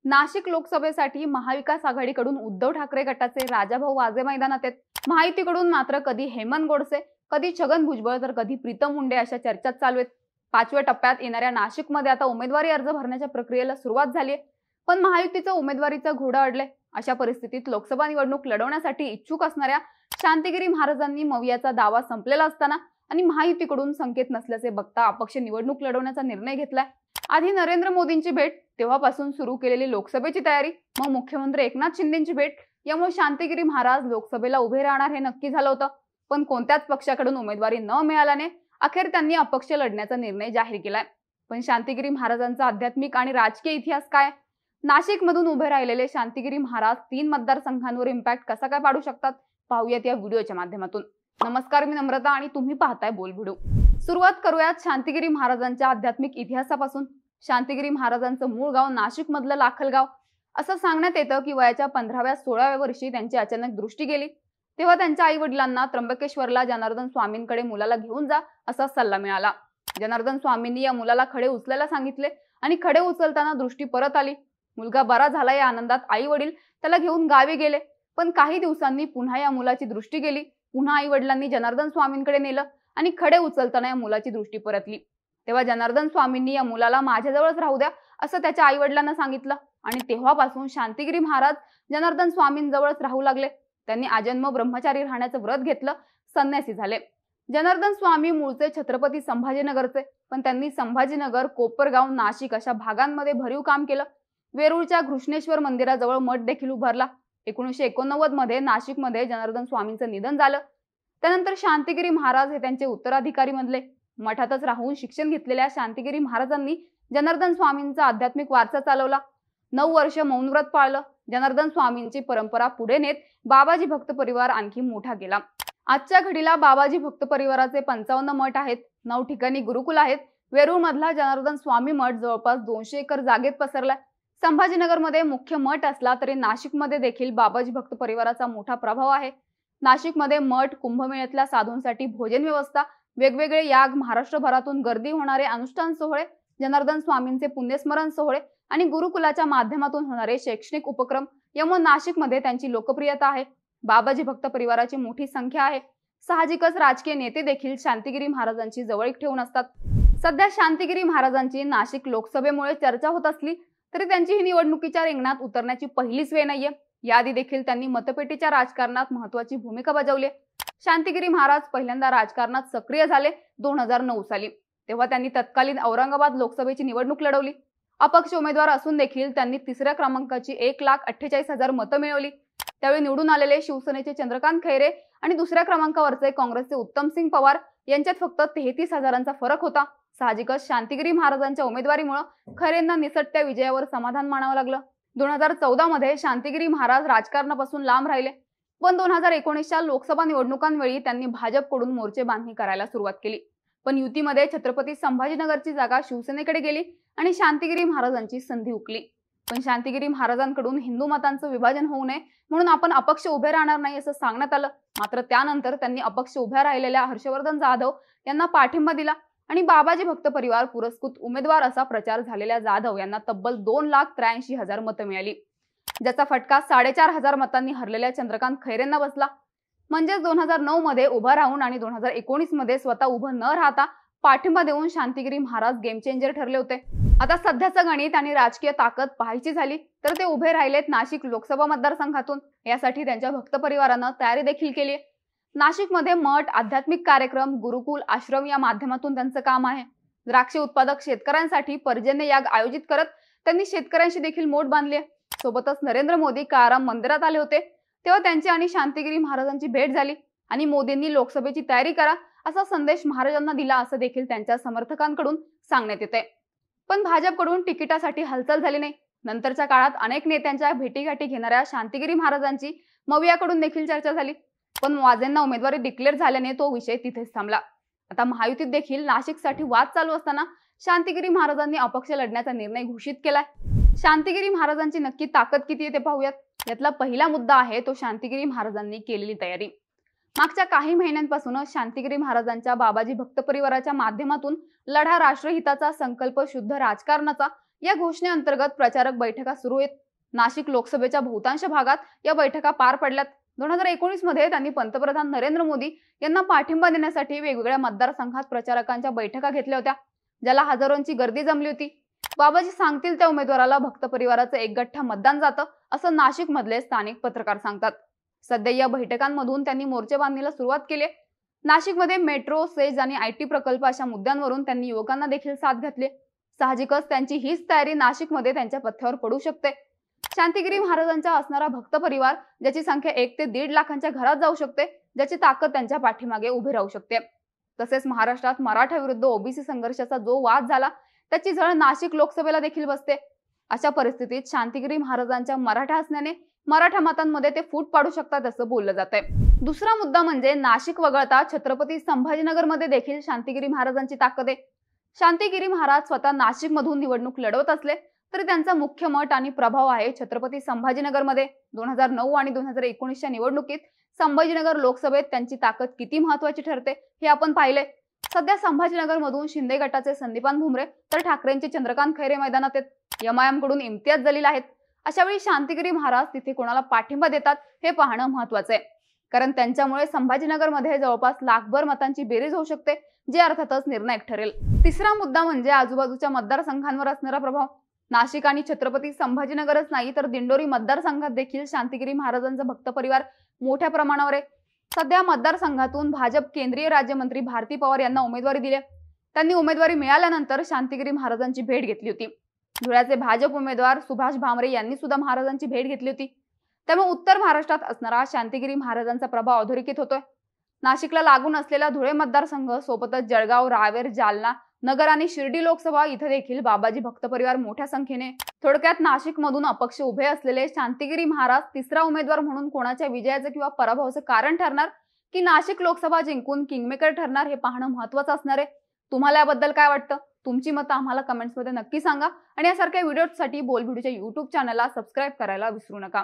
नाशिक लोकसभेसाठी महाविकास आघाडीकडून उद्धव ठाकरे गटाचे राजाभाऊ वाजे मैदानात आहेत. महायुतीकडून मात्र कधी हेमंत गोडसे, कधी छगन भुजबळ तर कधी प्रीतम मुंडे अशा चर्चा चालू आहेत. 5व्या टप्प्यात येणाऱ्या नाशिकमध्ये आता उमेदवारी अर्ज भरण्याच्या प्रक्रियेला सुरुवात झाली आहे. पण महायुतीचं उमेदवारीचं घोडं अडलंय. अशा परिस्थितीत लोकसभा निवडणूक लढवण्यासाठी इच्छुक असणाऱ्या शांतिगिरी महाराजांनी मवियाचा दावा संपलेला असताना आणि महायुतीकडून संकेत नसल्याचे बघता अपक्ष निवडणूक लढवण्याचा निर्णय घेतलाय. आधी नरेंद्र मोदींची भेट, तेव्हापासून सुरू केलेली लोकसभेची तयारी, मग मुख्यमंत्री एकनाथ शिंदेची भेट, यामुळे शांतिगिरी महाराज लोकसभेला उभे राहणार हे नक्की झालं होतं. पण कोणत्याच पक्षाकडून उमेदवारी न मिळाल्याने अखेर त्यांनी अपक्ष लढण्याचा निर्णय जाहीर केलाय. पण शांतिगिरी महाराजांचा आध्यात्मिक आणि राजकीय इतिहास काय? नाशिकमधून उभे राहिलेले शांतिगिरी महाराज 3 मतदारसंघांवर इम्पॅक्ट कसा काय पाडू शकतात, पाहूयात या व्हिडिओच्या माध्यमातून. नमस्कार, मी नम्रता आणि तुम्ही पाहताय बोल व्हिडिओ. सुरुवात करूयात शांतिगिरी महाराजांच्या आध्यात्मिक इतिहासापासून. शांतिगिरी महाराजांचं मूळ गाव नाशिक मधलं लाखलगाव. असं सांगण्यात येतं की वयाच्या 15व्या-16व्या वर्षी त्यांची अचानक दृष्टी गेली. तेव्हा त्यांच्या आई वडिलांना त्र्यंबकेश्वरला जनार्दन स्वामींकडे मुलाला घेऊन जा असा सल्ला मिळाला. जनार्दन स्वामींनी या मुलाला खडे उचलायला सांगितले आणि खडे उचलताना दृष्टी परत आली. मुलगा बरा झाला या आनंदात आई वडील त्याला घेऊन गावी गेले. पण काही दिवसांनी पुन्हा या मुलाची दृष्टी गेली. पुन्हा आई वडिलांनी जनार्दन स्वामींकडे नेलं आणि खडे उचलताना या मुलाची दृष्टी परतली. तेव्हा जनार्दन स्वामींनी या मुलाला माझ्याजवळच राहू द्या असं त्याच्या आई वडिलांना सांगितलं आणि तेव्हापासून शांतिगिरी महाराज जनार्दन स्वामींजवळच राहू लागले. त्यांनी आजन्म ब्रह्मचारी राहण्याचं व्रत घेतलं, संन्यासी झाले. जनार्दन स्वामी मूळचे छत्रपती संभाजीनगरचे, पण त्यांनी संभाजीनगर, कोपरगाव, नाशिक अशा भागांमध्ये भरीव काम केलं. वेरूळच्या घृष्णेश्वर मंदिराजवळ मठ देखील उभारला. 1989 मध्ये नाशिकमध्ये जनार्दन स्वामींचं निधन झालं. त्यानंतर शांतिगिरी महाराज हे त्यांचे उत्तराधिकारी बनले. मठातच राहून शिक्षण घेतलेल्या शांतिगिरी महाराजांनी जनार्दन स्वामींचा आध्यात्मिक वारसा चालवला. 9 वर्ष मौन व्रत पाळलं. जनार्दन स्वामींची परंपरा पुढे नेत बाबाजी भक्त परिवार आणखी मोठा गेला. आजच्या घडीला बाबाजी भक्त परिवाराचे 55 मठ आहेत. 9 ठिकाणी गुरुकुल आहेत. वेरूळ मधला जनार्दन स्वामी मठ जवळपास 200 एकर जागेत पसरलाय. संभाजीनगरमध्ये मुख्य मठ असला तरी नाशिकमध्ये देखील बाबाजी भक्त परिवाराचा मोठा प्रभाव आहे. नाशिकमध्ये मठ, कुंभमेळ्यातल्या साधूंसाठी भोजन व्यवस्था, वेगवेगळे याग, महाराष्ट्रभरातून गर्दी होणारे अनुष्ठान सोहळे, जनार्दन स्वामींचे पुण्यस्मरण सोहळे आणि गुरुकुलाच्या माध्यमातून होणारे शैक्षणिक उपक्रम यामुळे नाशिकमध्ये त्यांची लोकप्रियता आहे. बाबाजी भक्त परिवाराची मोठी संख्या आहे. साहजिकच राजकीय नेते देखील शांतिगिरी महाराजांची जवळीक ठेवून असतात. सध्या शांतिगिरी महाराजांची नाशिक लोकसभेमुळे चर्चा होत असली तरी त्यांची ही निवडणुकीच्या रिंगणात उतरण्याची पहिलीच वेळ नाहीये. याआधी देखील त्यांनी मतपेटीच्या राजकारणात महत्वाची भूमिका बजावली. शांतिगिरी महाराज पहिल्यांदा राजकारणात सक्रिय झाले 2009 साली. तेव्हा त्यांनी तत्कालीन औरंगाबाद लोकसभेची निवडणूक लढवली. अपक्ष उमेदवार असून देखील त्यांनी 3ऱ्या क्रमांकाची 1,48,000 मतं मिळवली. त्यावेळी निवडून आलेले शिवसेनेचे चंद्रकांत खैरे आणि 2ऱ्या क्रमांकावरचे काँग्रेसचे उत्तमसिंग पवार यांच्यात फक्त 33,000चा फरक होता. साहजिकच शांतिगिरी महाराजांच्या उमेदवारीमुळे खैरेंना निसटत्या विजयावर समाधान मानावं लागलं. 2014 मध्ये शांतिगिरी महाराज राजकारणापासून लांब राहिले. पण 2019च्या लोकसभा निवडणुकांवेळी त्यांनी भाजपकडून मोर्चे बांधणी करायला सुरुवात केली. पण युतीमध्ये छत्रपती संभाजीनगरची जागा शिवसेनेकडे गेली आणि शांतिगिरी महाराजांची संधी हुकली. पण शांतिगिरी महाराजांकडून हिंदू मतांचं विभाजन होऊ नये म्हणून आपण अपक्ष उभे राहणार नाही असं सांगण्यात आलं. मात्र त्यानंतर त्यांनी अपक्ष उभ्या राहिलेल्या हर्षवर्धन जाधव यांना पाठिंबा दिला आणि बाबाजी भक्त परिवार पुरस्कृत उमेदवार असा प्रचार झालेल्या जाधव यांना तब्बल 2,83,000 मतं मिळाली, ज्याचा फटका 4,500 मतांनी हरलेल्या चंद्रकांत खैरेंना बसला. म्हणजेच 2009 मध्ये उभा राहून आणि 2019 मध्ये स्वतः उभं न राहता पाठिंबा देऊन शांतिगिरी महाराज गेम चेंजर ठरले होते. आता सध्याचं गणित आणि राजकीय ताकद पाहायची झाली तर ते उभे राहिलेत नाशिक लोकसभा मतदारसंघातून. यासाठी त्यांच्या भक्त परिवारानं तयारी देखील केली आहे. नाशिकमध्ये मठ, आध्यात्मिक कार्यक्रम, गुरुकुल, आश्रम या माध्यमातून त्यांचं काम आहे. द्राक्ष उत्पादक शेतकऱ्यांसाठी पर्जन्य याग आयोजित करत त्यांनी शेतकऱ्यांशी देखील मोठ बांधली आहे. सोबतच नरेंद्र मोदी काराम मंदिरात आले होते तेव्हा त्यांची आणि शांतिगिरी महाराजांची भेट झाली आणि मोदींनी लोकसभेची तयारी करा असा संदेश महाराजांना दिला असं देखील त्यांच्या समर्थकांकडून सांगण्यात येते. पण भाजपकडून तिकिटासाठी हालचाल झाली नाही. नंतरच्या काळात अनेक नेत्यांच्या भेटीगाठी घेणाऱ्या शांतिगिरी महाराजांची मवियाकडून देखील चर्चा झाली. पण वाजेंना उमेदवारी डिक्लेअर झाल्याने तो विषय तिथेच थांबला. आता महायुतीत देखील नाशिकसाठी वाद चालू असताना शांतिगिरी महाराजांनी अपक्ष लढण्याचा निर्णय घोषित केलाय. शांतिगिरी महाराजांची नक्की ताकद किती आहे ते पाहूयात. यातला पहिला मुद्दा आहे तो शांतिगिरी महाराजांनी केलेली तयारी. मागच्या काही महिन्यांपासूनच शांतिगिरी महाराजांच्या बाबाजी भक्त परिवाराच्या माध्यमातून लढा राष्ट्रहिताचा, संकल्प शुद्ध राजकारणाचा या घोषणेअंतर्गत प्रचारक बैठका सुरू आहेत. नाशिक लोकसभेच्या बहुतांश भागात या बैठका पार पडल्यात. 2019 मध्ये त्यांनी पंतप्रधान नरेंद्र मोदी यांना पाठिंबा देण्यासाठी वेगवेगळ्या मतदारसंघात प्रचारकांच्या बैठका घेतल्या होत्या, ज्याला हजारोंची गर्दी जमली होती. बाबाजी सांगतील त्या उमेदवाराला भक्त परिवाराचं एक गठ्ठा मतदान जातं, असं नाशिक मधले स्थानिक पत्रकार सांगतात. सध्या या बैठकांमधून त्यांनी मोर्चेबांधणीला सुरुवात केली. नाशिकमध्ये मेट्रो, सेज आणि IT प्रकल्प अशा मुद्द्यांवरून त्यांनी युवकांना देखील साथ घातली. साहजिकच त्यांची हीच तयारी नाशिकमध्ये त्यांच्या पथ्यावर पडू शकते. शांतिगिरी महाराजांचा असणारा भक्त परिवार, ज्याची संख्या 1 ते 1.5 लाखांच्या घरात जाऊ शकते, ज्याची ताकद त्यांच्या पाठीमागे उभी राहू शकते. तसेच महाराष्ट्रात मराठा विरुद्ध OBC संघर्षाचा जो वाद झाला, त्याची झळ नाशिक लोकसभेला देखील बसते. अशा परिस्थितीत शांतिगिरी महाराजांच्या मराठा असण्याने मराठा मतांमध्ये ते फूट पाडू शकतात असं बोललं जात आहे. दुसरा मुद्दा म्हणजे नाशिक वगळता छत्रपती संभाजीनगरमध्ये देखील शांतिगिरी महाराजांची ताकद आहे. शांतिगिरी महाराज स्वतः नाशिकमधून निवडणूक लढवत असले तरी त्यांचा मुख्य मठ आणि प्रभाव आहे छत्रपती संभाजीनगरमध्ये. 2009 आणि 2019च्या निवडणुकीत संभाजीनगर लोकसभेत त्यांची ताकद किती महत्वाची ठरते हे आपण पाहिले. सध्या संभाजीनगरमधून शिंदे गटाचे संदीपान भुमरे तर ठाकरेंचे चंद्रकांत खैरे मैदानात आहेत. MIM कडून इम्तियाज जलील आहेत. अशा वेळी शांतिगिरी महाराज तिथे कोणाला पाठिंबा देतात हे पाहणं महत्वाचं आहे, कारण त्यांच्यामुळे संभाजीनगरमध्ये जवळपास लाखभर मतांची बेरीज होऊ शकते, जे अर्थातच निर्णायक ठरेल. तिसरा मुद्दा म्हणजे आजूबाजूच्या मतदारसंघांवर असणारा प्रभाव. नाशिक आणि छत्रपती संभाजीनगरच नाही तर दिंडोरी मतदारसंघात देखील शांतिगिरी महाराजांचा भक्त परिवार मोठ्या प्रमाणावर आहे. सध्या मतदारसंघातून भाजप केंद्रीय राज्यमंत्री भारती पवार यांना उमेदवारी दिली. त्यांनी उमेदवारी मिळाल्यानंतर शांतिगिरी महाराजांची भेट घेतली होती. धुळ्याचे भाजप उमेदवार सुभाष भामरे यांनी सुद्धा महाराजांची भेट घेतली होती. त्यामुळे उत्तर महाराष्ट्रात असणारा शांतिगिरी महाराजांचा प्रभाव अधोरेखित होतोय. नाशिकला लागून असलेला धुळे मतदारसंघ सोबतच जळगाव, रावेर, जालना, नगर आणि शिर्डी लोकसभा इथे देखील बाबाजी भक्त परिवार मोठ्या संख्येने. थोडक्यात नाशिकमधून अपक्ष उभे असलेले शांतिगिरी महाराज तिसरा उमेदवार म्हणून कोणाच्या विजयाचं किंवा पराभवाचं कारण ठरणार की नाशिक लोकसभा जिंकून किंगमेकर ठरणार हे पाहणं महत्वाचं असणार आहे. तुम्हाला याबद्दल काय वाटतं? तुमची मतं आम्हाला कमेंट्समध्ये नक्की सांगा आणि यासारख्या व्हिडिओसाठी बोलबिडूच्या YouTube चॅनलला सबस्क्राईब करायला विसरू नका.